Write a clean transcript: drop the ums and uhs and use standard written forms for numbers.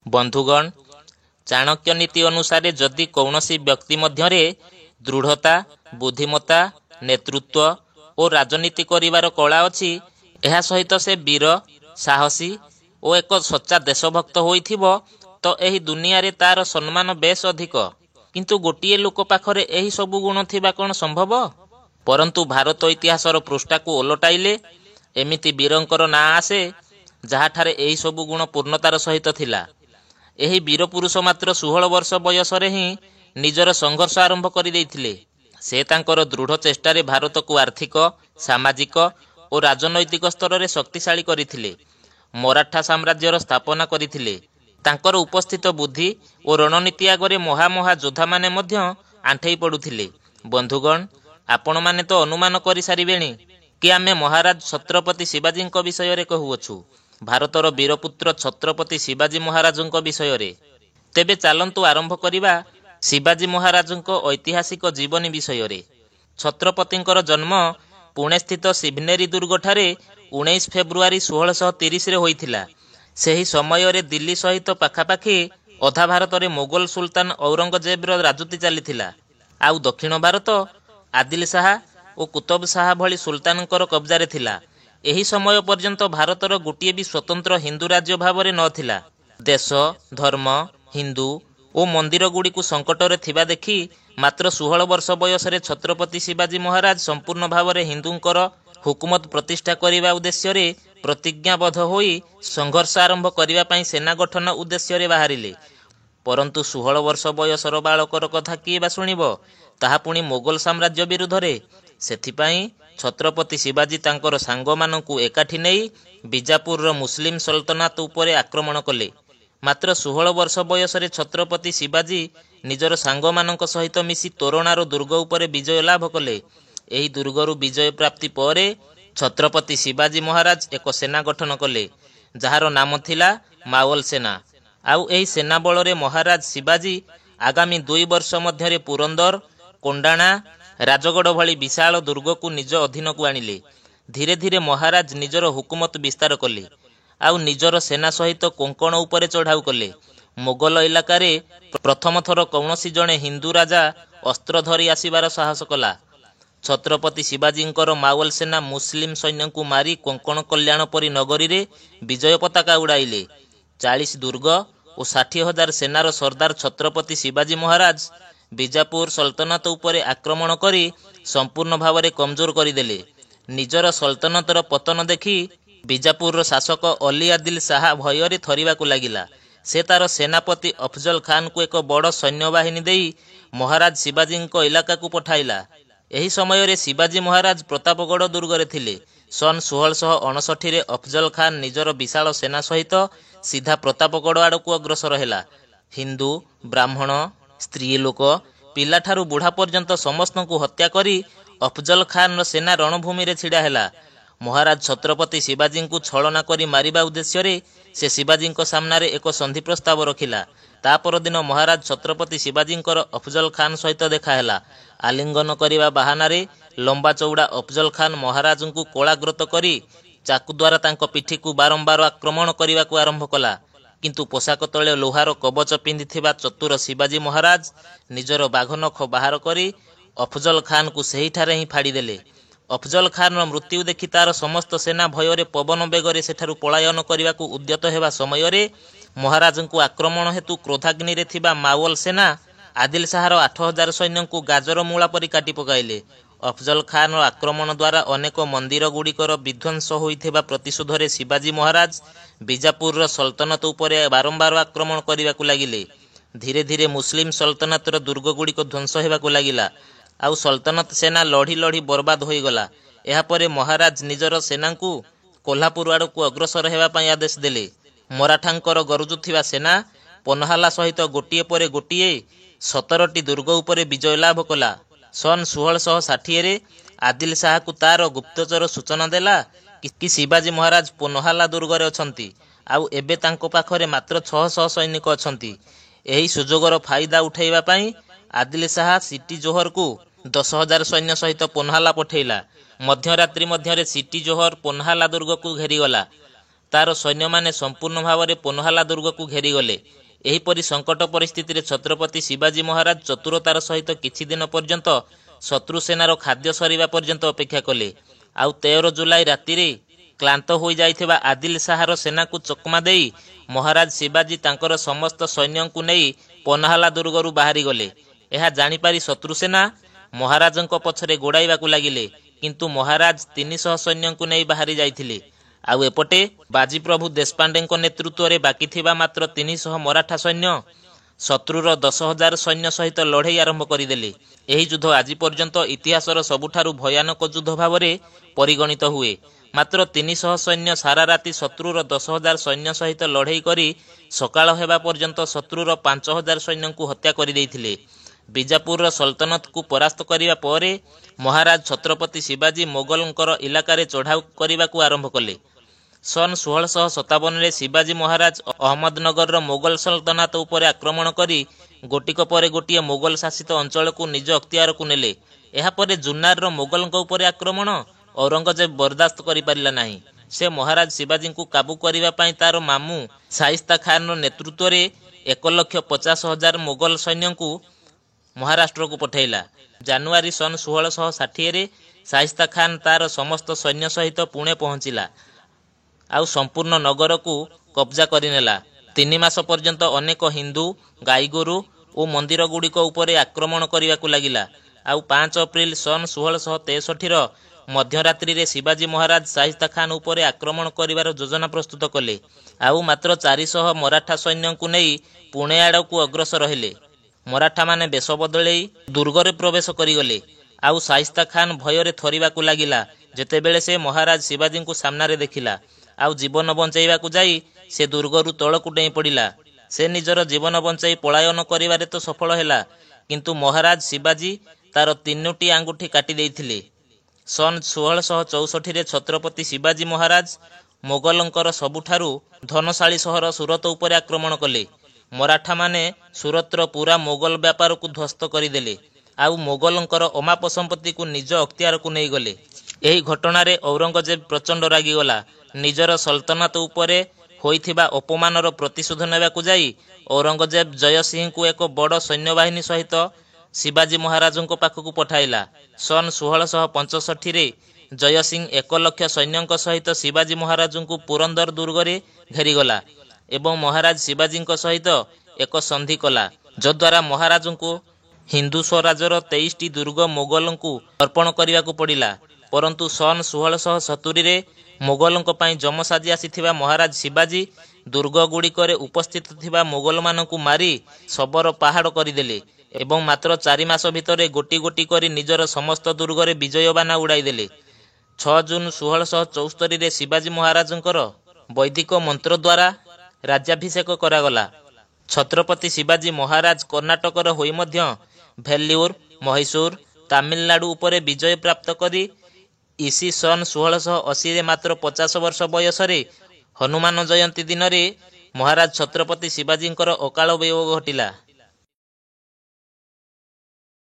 ବନ୍ଧୁଗଣ, ଚାଣକ୍ୟ ନୀତି ଅନୁସାରେ ଯଦି କୌଣସି ବ୍ୟକ୍ତି ମଧ୍ୟରେ ଦୃଢ଼ତା, ବୁଦ୍ଧିମତ୍ତା, ନେତୃତ୍ୱ ଓ ରାଜନୀତି କରିବାର କଳା ଅଛି, ଏହା ସହିତ ସେ ବୀର, ସାହସୀ ଓ ଏକ ସଚ୍ଚା ଦେଶଭକ୍ତ ହୋଇଥିବ, ତ ଏହି ଦୁନିଆରେ ତାର ସମ୍ମାନ ବେଶ୍ ଅଧିକ। କିନ୍ତୁ ଗୋଟିଏ ଲୋକ ପାଖରେ ଏହି ସବୁ ଗୁଣ ଥିବା କ'ଣ ସମ୍ଭବ? ପରନ୍ତୁ ଭାରତ ଇତିହାସର ପୃଷ୍ଠାକୁ ଓଲଟାଇଲେ ଏମିତି ବୀରଙ୍କର ନାଁ ଆସେ, ଯାହାଠାରେ ଏହି ସବୁ ଗୁଣ ପୂର୍ଣ୍ଣତାର ସହିତ ଥିଲା। ଏହି ବୀରପୁରୁଷ ମାତ୍ର 16 ବର୍ଷ ବୟସରେ ହିଁ ନିଜର ସଂଘର୍ଷ ଆରମ୍ଭ କରିଦେଇଥିଲେ। ସେ ତାଙ୍କର ଦୃଢ଼ ଚେଷ୍ଟାରେ ଭାରତକୁ ଆର୍ଥିକ, ସାମାଜିକ ଓ ରାଜନୈତିକ ସ୍ତରରେ ଶକ୍ତିଶାଳୀ କରିଥିଲେ। ମରାଠା ସାମ୍ରାଜ୍ୟର ସ୍ଥାପନା କରିଥିଲେ। ତାଙ୍କର ଉପସ୍ଥିତ ବୁଦ୍ଧି ଓ ରଣନୀତି ଆଗରେ ମହାମହା ଯୋଦ୍ଧାମାନେ ମଧ୍ୟ ଆଣ୍ଠେଇ ପଡ଼ୁଥିଲେ। ବନ୍ଧୁଗଣ, ଆପଣମାନେ ତ ଅନୁମାନ କରିସାରିବେଣି କି ଆମେ ମହାରାଜ ଛତ୍ରପତି ଶିବାଜୀଙ୍କ ବିଷୟରେ କହୁଅଛୁ, ଭାରତର ବୀରପୁତ୍ର ଛତ୍ରପତି ଶିବାଜୀ ମହାରାଜଙ୍କ ବିଷୟରେ। ତେବେ ଚାଲନ୍ତୁ ଆରମ୍ଭ କରିବା ଶିବାଜୀ ମହାରାଜଙ୍କ ଐତିହାସିକ ଜୀବନୀ ବିଷୟରେ। ଛତ୍ରପତିଙ୍କର ଜନ୍ମ ପୁଣେସ୍ଥିତ ଶିବନେରୀ ଦୁର୍ଗଠାରେ 19 ଫେବୃଆରୀ 1630ରେ ହୋଇଥିଲା। ସେହି ସମୟରେ ଦିଲ୍ଲୀ ସହିତ ପାଖାପାଖି ଅଧା ଭାରତରେ ମୋଗଲ ସୁଲତାନ ଔରଙ୍ଗଜେବର ରାଜୁତି ଚାଲିଥିଲା। ଆଉ ଦକ୍ଷିଣ ଭାରତ ଆଦିଲ ଶାହା ଓ କୁତବ ଶାହା ଭଳି ସୁଲତାନଙ୍କର କବ୍ଜାରେ ଥିଲା। ଏହି ସମୟ ପର୍ଯ୍ୟନ୍ତ ଭାରତର ଗୋଟିଏ ବି ସ୍ୱତନ୍ତ୍ର ହିନ୍ଦୁ ରାଜ୍ୟ ଭାବରେ ନଥିଲା। ଦେଶ, ଧର୍ମ, ହିନ୍ଦୁ ଓ ମନ୍ଦିରଗୁଡ଼ିକୁ ସଙ୍କଟରେ ଥିବା ଦେଖି ମାତ୍ର 16 ବର୍ଷ ବୟସରେ ଛତ୍ରପତି ଶିବାଜୀ ମହାରାଜ ସମ୍ପୂର୍ଣ୍ଣ ଭାବରେ ହିନ୍ଦୁଙ୍କର ହୁକୁମତ ପ୍ରତିଷ୍ଠା କରିବା ଉଦ୍ଦେଶ୍ୟରେ ପ୍ରତିଜ୍ଞାବଦ୍ଧ ହୋଇ ସଂଘର୍ଷ ଆରମ୍ଭ କରିବା ପାଇଁ ସେନା ଗଠନ ଉଦ୍ଦେଶ୍ୟରେ ବାହାରିଲେ। ପରନ୍ତୁ 16 ବର୍ଷ ବୟସର ବାଳକର କଥା କିଏ ବା ଶୁଣିବ, ତାହା ପୁଣି ମୋଗଲ ସାମ୍ରାଜ୍ୟ ବିରୁଦ୍ଧରେ। ସେଥିପାଇଁ ଛତ୍ରପତି ଶିବାଜୀ ତାଙ୍କର ସାଙ୍ଗମାନଙ୍କୁ ଏକାଠି ନେଇ ବିଜାପୁରର ମୁସଲିମ ସଲତନାତ ଉପରେ ଆକ୍ରମଣ କଲେ। ମାତ୍ର 16 ବର୍ଷ ବୟସରେ ଛତ୍ରପତି ଶିବାଜୀ ନିଜର ସାଙ୍ଗମାନଙ୍କ ସହିତ ମିଶି ତୋରଣାର ଦୁର୍ଗ ଉପରେ ବିଜୟ ଲାଭ କଲେ। ଏହି ଦୁର୍ଗରୁ ବିଜୟ ପ୍ରାପ୍ତି ପରେ ଛତ୍ରପତି ଶିବାଜୀ ମହାରାଜ ଏକ ସେନା ଗଠନ କଲେ, ଯାହାର ନାମ ଥିଲା ମାୱଲ ସେନା। ଆଉ ଏହି ସେନା ବଳରେ ମହାରାଜ ଶିବାଜୀ ଆଗାମୀ 2 ବର୍ଷ ମଧ୍ୟରେ ପୁରନ୍ଦର, କୋଣ୍ଡାଣା, ରାଜଗଡ଼ ଭଳି ବିଶାଳ ଦୁର୍ଗକୁ ନିଜ ଅଧୀନକୁ ଆଣିଲେ। ଧୀରେ ଧୀରେ ମହାରାଜ ନିଜର ହୁକୁମତ ବିସ୍ତାର କଲେ, ଆଉ ନିଜର ସେନା ସହିତ କୋଙ୍କଣ ଉପରେ ଚଢ଼ାଉ କଲେ। ମୋଗଲ ଇଲାକାରେ ପ୍ରଥମ ଥର କୌଣସି ଜଣେ ହିନ୍ଦୁ ରାଜା ଅସ୍ତ୍ର ଧରି ଆସିବାର ସାହସ କଲା। ଛତ୍ରପତି ଶିବାଜୀଙ୍କର ମାୱଲ ସେନା ମୁସଲିମ ସୈନ୍ୟଙ୍କୁ ମାରି କୋଙ୍କଣ କଲ୍ୟାଣ ପରି ନଗରୀରେ ବିଜୟ ପତାକା ଉଡ଼ାଇଲେ। 40 ଦୁର୍ଗ ଓ 60,000 ସେନାର ସର୍ଦ୍ଦାର ଛତ୍ରପତି ଶିବାଜୀ ମହାରାଜ ବିଜାପୁର ସଲତନତ ଉପରେ ଆକ୍ରମଣ କରି ସମ୍ପୂର୍ଣ୍ଣ ଭାବରେ କମଜୋର କରିଦେଲେ। ନିଜର ସଲତନତର ପତନ ଦେଖି ବିଜାପୁରର ଶାସକ ଅଲି ଆଦିଲ ଶାହା ଭୟରେ ଥରିବାକୁ ଲାଗିଲା। ସେ ତାର ସେନାପତି ଅଫଜଲ ଖାନଙ୍କୁ ଏକ ବଡ଼ ସୈନ୍ୟବାହିନୀ ଦେଇ ମହାରାଜ ଶିବାଜୀଙ୍କ ଇଲାକାକୁ ପଠାଇଲା। ଏହି ସମୟରେ ଶିବାଜୀ ମହାରାଜ ପ୍ରତାପଗଡ଼ ଦୁର୍ଗରେ ଥିଲେ। ସନ 1659ରେ ଅଫଜଲ ଖାନ ନିଜର ବିଶାଳ ସେନା ସହିତ ସିଧା ପ୍ରତାପଗଡ଼ ଆଡ଼କୁ ଅଗ୍ରସର ହେଲା। ହିନ୍ଦୁ, ବ୍ରାହ୍ମଣ, ସ୍ତ୍ରୀ ଲୋକ, ପିଲାଠାରୁ ବୁଢ଼ା ପର୍ଯ୍ୟନ୍ତ ସମସ୍ତଙ୍କୁ ହତ୍ୟା କରି ଅଫଜଲ ଖାନର ସେନା ରଣଭୂମିରେ ଛିଡ଼ା ହେଲା। ମହାରାଜ ଛତ୍ରପତି ଶିବାଜୀଙ୍କୁ ଛଳନା କରି ମାରିବା ଉଦ୍ଦେଶ୍ୟରେ ସେ ଶିବାଜୀଙ୍କ ସାମ୍ନାରେ ଏକ ସନ୍ଧି ପ୍ରସ୍ତାବ ରଖିଲା। ତା ପରଦିନ ମହାରାଜ ଛତ୍ରପତି ଶିବାଜୀଙ୍କର ଅଫଜଲ ଖାନ ସହିତ ଦେଖା ହେଲା। ଆଲିଙ୍ଗନ କରିବା ବାହାନାରେ ଲମ୍ବା ଚଉଡ଼ା ଅଫଜଲ ଖାନ ମହାରାଜଙ୍କୁ କୋଳାଗ୍ରତ କରି ଚାକୁ ଦ୍ୱାରା ତାଙ୍କ ପିଠିକୁ ବାରମ୍ବାର ଆକ୍ରମଣ କରିବାକୁ ଆରମ୍ଭ କଲା। କିନ୍ତୁ ପୋଷାକ ତଳେ ଲୁହାର କବଚ ପିନ୍ଧିଥିବା ଚତୁର ଶିବାଜୀ ମହାରାଜ ନିଜର ବାଘନଖ ବାହାର କରି ଅଫଜଲ ଖାନକୁ ସେହିଠାରେ ହିଁ ଫାଡ଼ିଦେଲେ। ଅଫଜଲ ଖାନର ମୃତ୍ୟୁ ଦେଖି ତାର ସମସ୍ତ ସେନା ଭୟରେ ପବନ ବେଗରେ ସେଠାରୁ ପଳାୟନ କରିବାକୁ ଉଦ୍ୟତ ହେବା ସମୟରେ ମହାରାଜଙ୍କୁ ଆକ୍ରମଣ ହେତୁ କ୍ରୋଧାଗ୍ନିରେ ଥିବା ମାୱଲ ସେନା ଆଦିଲ ଶାହାର 8,000 ସୈନ୍ୟଙ୍କୁ ଗାଜର ମୂଳା ପରି କାଟି ପକାଇଲେ। ଅଫଜଲ ଖାନର ଆକ୍ରମଣ ଦ୍ୱାରା ଅନେକ ମନ୍ଦିର ଗୁଡ଼ିକର ବିଧ୍ୱଂସ ହୋଇଥିବା ପ୍ରତିଶୋଧରେ ଶିବାଜୀ ମହାରାଜ ବିଜାପୁରର ସଲତନତ ଉପରେ ବାରମ୍ବାର ଆକ୍ରମଣ କରିବାକୁ ଲାଗିଲେ। ଧୀରେ ଧୀରେ ମୁସଲିମ ସଲତନତର ଦୁର୍ଗଗୁଡ଼ିକ ଧ୍ୱଂସ ହେବାକୁ ଲାଗିଲା, ଆଉ ସଲତନତ ସେନା ଲଢ଼ି ଲଢ଼ି ବର୍ବାଦ ହୋଇଗଲା। ଏହାପରେ ମହାରାଜ ନିଜର ସେନାଙ୍କୁ କୋଲ୍ହାପୁର ଆଡ଼କୁ ଅଗ୍ରସର ହେବା ପାଇଁ ଆଦେଶ ଦେଲେ। ମରାଠାଙ୍କର ଗର୍ଜୁଥିବା ସେନା ପନ୍ହାଲା ସହିତ ଗୋଟିଏ ପରେ ଗୋଟିଏ 17ଟି ଦୁର୍ଗ ଉପରେ ବିଜୟ ଲାଭ କଲା। ସନ 1660ରେ ଆଦିଲ ଶାହାକୁ ତାର ଗୁପ୍ତଚର ସୂଚନା ଦେଲା କି ଶିବାଜୀ ମହାରାଜ ପନ୍ହାଲା ଦୁର୍ଗରେ ଅଛନ୍ତି, ଆଉ ଏବେ ତାଙ୍କ ପାଖରେ ମାତ୍ର 600 ସୈନିକ ଅଛନ୍ତି। ଏହି ସୁଯୋଗର ଫାଇଦା ଉଠାଇବା ପାଇଁ ଆଦିଲ ଶାହା ସିଟି ଜୋହରକୁ 10,000 ସୈନ୍ୟ ସହିତ ପନ୍ହାଲା ପଠାଇଲା। ମଧ୍ୟରାତ୍ରି ମଧ୍ୟରେ ସିଟି ଜୋହର ପନ୍ହାଲା ଦୁର୍ଗକୁ ଘେରିଗଲା। ତାର ସୈନ୍ୟମାନେ ସମ୍ପୂର୍ଣ୍ଣ ଭାବରେ ପନ୍ହାଲା ଦୁର୍ଗକୁ ଘେରିଗଲେ। ଏହିପରି ସଙ୍କଟ ପରିସ୍ଥିତିରେ ଛତ୍ରପତି ଶିବାଜୀ ମହାରାଜ ଚତୁରତାର ସହିତ କିଛି ଦିନ ପର୍ଯ୍ୟନ୍ତ ଶତ୍ରୁ ସେନାର ଖାଦ୍ୟ ସରିବା ପର୍ଯ୍ୟନ୍ତ ଅପେକ୍ଷା କଲେ। ଆଉ 13 ଜୁଲାଇ ରାତିରେ କ୍ଳାନ୍ତ ହୋଇଯାଇଥିବା ଆଦିଲ ଶାହର ସେନାକୁ ଚକମା ଦେଇ ମହାରାଜ ଶିବାଜୀ ତାଙ୍କର ସମସ୍ତ ସୈନ୍ୟଙ୍କୁ ନେଇ ପନ୍ହାଲା ଦୁର୍ଗରୁ ବାହାରିଗଲେ। ଏହା ଜାଣିପାରି ଶତ୍ରୁସେନା ମହାରାଜଙ୍କ ପଛରେ ଗୋଡ଼ାଇବାକୁ ଲାଗିଲେ, କିନ୍ତୁ ମହାରାଜ 300 ସୈନ୍ୟଙ୍କୁ ନେଇ ବାହାରି ଯାଇଥିଲେ। ଆଉ ଏପଟେ ବାଜିପ୍ରଭୁ ଦେଶପାଣ୍ଡେଙ୍କ ନେତୃତ୍ୱରେ ବାକିଥିବା ମାତ୍ର 300 ମରାଠା ସୈନ୍ୟ ଶତ୍ରୁର 10,000 ସୈନ୍ୟ ସହିତ ଲଢ଼େଇ ଆରମ୍ଭ କରିଦେଲେ। ଏହି ଯୁଦ୍ଧ ଆଜି ପର୍ଯ୍ୟନ୍ତ ଇତିହାସର ସବୁଠାରୁ ଭୟାନକ ଯୁଦ୍ଧ ଭାବରେ ପରିଗଣିତ ହୁଏ। ମାତ୍ର 300 ସୈନ୍ୟ ସାରା ରାତି ଶତ୍ରୁର 10,000 ସୈନ୍ୟ ସହିତ ଲଢ଼େଇ କରି ସକାଳ ହେବା ପର୍ଯ୍ୟନ୍ତ ଶତ୍ରୁର 5,000 ସୈନ୍ୟଙ୍କୁ ହତ୍ୟା କରିଦେଇଥିଲେ। ବିଜାପୁରର ସଲତନତକୁ ପରାସ୍ତ କରିବା ପରେ ମହାରାଜ ଛତ୍ରପତି ଶିବାଜୀ ମୋଗଲଙ୍କର ଇଲାକାରେ ଚଢ଼ାଉ କରିବାକୁ ଆରମ୍ଭ କଲେ। ସନ୍ 1657ରେ ଶିବାଜୀ ମହାରାଜ ଅହମ୍ମଦନଗରର ମୋଗଲ ସଲତନତ ଉପରେ ଆକ୍ରମଣ କରି ଗୋଟିକ ପରେ ଗୋଟିଏ ମୋଗଲ ଶାସିତ ଅଞ୍ଚଳକୁ ନିଜ ଅକ୍ତିଆରକୁ ନେଲେ। ଏହାପରେ ଜୁନ୍ନାରର ମୋଗଲଙ୍କ ଉପରେ ଆକ୍ରମଣ ଔରଙ୍ଗଜେବ ବରଦାସ୍ତ କରିପାରିଲା ନାହିଁ। ସେ ମହାରାଜ ଶିବାଜୀଙ୍କୁ କାବୁ କରିବା ପାଇଁ ତାର ମାମୁଁ ଶାଇସ୍ତା ଖାନର ନେତୃତ୍ୱରେ 1,50,000 ମୋଗଲ ସୈନ୍ୟଙ୍କୁ ମହାରାଷ୍ଟ୍ରକୁ ପଠାଇଲା। ଜାନୁଆରୀ ସନ୍ 1660ରେ ଶାଇସ୍ତା ଖାନ ତାର ସମସ୍ତ ସୈନ୍ୟ ସହିତ ପୁଣେ ପହଞ୍ଚିଲା ଆଉ ସମ୍ପୂର୍ଣ୍ଣ ନଗରକୁ କବ୍ଜା କରିନେଲା। 3 ମାସ ପର୍ଯ୍ୟନ୍ତ ଅନେକ ହିନ୍ଦୁ, ଗାଈଗୋରୁ ଓ ମନ୍ଦିରଗୁଡ଼ିକ ଉପରେ ଆକ୍ରମଣ କରିବାକୁ ଲାଗିଲା। ଆଉ 5 ଏପ୍ରିଲ ସନ୍ 1663ର ମଧ୍ୟରାତ୍ରିରେ ଶିବାଜୀ ମହାରାଜ ଶାଇସ୍ତା ଖାନ ଉପରେ ଆକ୍ରମଣ କରିବାର ଯୋଜନା ପ୍ରସ୍ତୁତ କଲେ। ଆଉ ମାତ୍ର 400 ମରାଠା ସୈନ୍ୟଙ୍କୁ ନେଇ ପୁଣେ ଆଡ଼କୁ ଅଗ୍ରସର ହେଲେ। ମରାଠାମାନେ ବେଶ ବଦଳେଇ ଦୁର୍ଗରେ ପ୍ରବେଶ କରିଗଲେ। ଆଉ ଶାଇସ୍ତା ଖାନ ଭୟରେ ଥରିବାକୁ ଲାଗିଲା ଯେତେବେଳେ ସେ ମହାରାଜ ଶିବାଜୀଙ୍କୁ ସାମ୍ନାରେ ଦେଖିଲା। ଆଉ ଜୀବନ ବଞ୍ଚାଇବାକୁ ଯାଇ ସେ ଦୁର୍ଗରୁ ତଳକୁ ଡେଇଁ ପଡ଼ିଲା। ସେ ନିଜର ଜୀବନ ବଞ୍ଚାଇ ପଳାୟନ କରିବାରେ ତ ସଫଳ ହେଲା, କିନ୍ତୁ ମହାରାଜ ଶିବାଜୀ ତାର 3ଟି ଆଙ୍ଗୁଠି କାଟି ଦେଇଥିଲେ। ସନ୍ 1664ରେ ଛତ୍ରପତି ଶିବାଜୀ ମହାରାଜ ମୋଗଲଙ୍କର ସବୁଠାରୁ ଧନଶାଳୀ ସହର ସୁରତ ଉପରେ ଆକ୍ରମଣ କଲେ। ମରାଠାମାନେ ସୁରତର ପୁରା ମୋଗଲ ବ୍ୟାପାରକୁ ଧ୍ୱସ୍ତ କରିଦେଲେ ଆଉ ମୋଗଲଙ୍କର ଅମାପ ସମ୍ପତ୍ତିକୁ ନିଜ ଅକ୍ତିଆରକୁ ନେଇଗଲେ। ଏହି ଘଟଣାରେ ଔରଙ୍ଗଜେବ ପ୍ରଚଣ୍ଡ ରାଗିଗଲା। ନିଜର ସଲତନତ ଉପରେ ହୋଇଥିବା ଅପମାନର ପ୍ରତିଶୋଧ ନେବାକୁ ଯାଇ ଔରଙ୍ଗଜେବ ଜୟସିଂହଙ୍କୁ ଏକ ବଡ଼ ସୈନ୍ୟବାହିନୀ ସହିତ ଶିବାଜୀ ମହାରାଜଙ୍କ ପାଖକୁ ପଠାଇଲା। ସନ୍ 1665ରେ ଜୟସିଂହ 1,00,000 ସୈନ୍ୟଙ୍କ ସହିତ ଶିବାଜୀ ମହାରାଜଙ୍କୁ ପୁରନ୍ଦର ଦୁର୍ଗରେ ଘେରିଗଲା ଏବଂ ମହାରାଜ ଶିବାଜୀଙ୍କ ସହିତ ଏକ ସନ୍ଧି କଲା, ଯଦ୍ୱାରା ମହାରାଜଙ୍କୁ ହିନ୍ଦୁ ସ୍ୱରାଜର 23ଟି ଦୁର୍ଗ ମୋଗଲଙ୍କୁ ଅର୍ପଣ କରିବାକୁ ପଡ଼ିଲା। ପରନ୍ତୁ ସନ୍ 1670ରେ ମୋଗଲଙ୍କ ପାଇଁ ଯମ ସାଜି ଆସିଥିବା ମହାରାଜ ଶିବାଜୀ ଦୁର୍ଗଗୁଡ଼ିକରେ ଉପସ୍ଥିତ ଥିବା ମୋଗଲମାନଙ୍କୁ ମାରି ଶବର ପାହାଡ଼ କରିଦେଲେ ଏବଂ ମାତ୍ର 4 ମାସ ଭିତରେ ଗୋଟି ଗୋଟି କରି ନିଜର ସମସ୍ତ ଦୁର୍ଗରେ ବିଜୟବାନା ଉଡ଼ାଇଦେଲେ। 6 ଜୁନ୍ 1674ରେ ଶିବାଜୀ ମହାରାଜଙ୍କର ବୈଦିକ ମନ୍ତ୍ର ଦ୍ୱାରା ରାଜ୍ୟାଭିଷେକ କରାଗଲା। ଛତ୍ରପତି ଶିବାଜୀ ମହାରାଜ କର୍ଣ୍ଣାଟକର ହୋଇ ମଧ୍ୟ ଭେଲ୍ଲୁର, ମହୀଶୂର, ତାମିଲନାଡୁ ଉପରେ ବିଜୟ ପ୍ରାପ୍ତ କରି ଇସି ସନ୍ 1680ରେ ମାତ୍ର 50 ବର୍ଷ ବୟସରେ ହନୁମାନ ଜୟନ୍ତୀ ଦିନରେ ମହାରାଜ ଛତ୍ରପତି ଶିବାଜୀଙ୍କର ଅକାଳ ବିୟୋଗ ଘଟିଲା।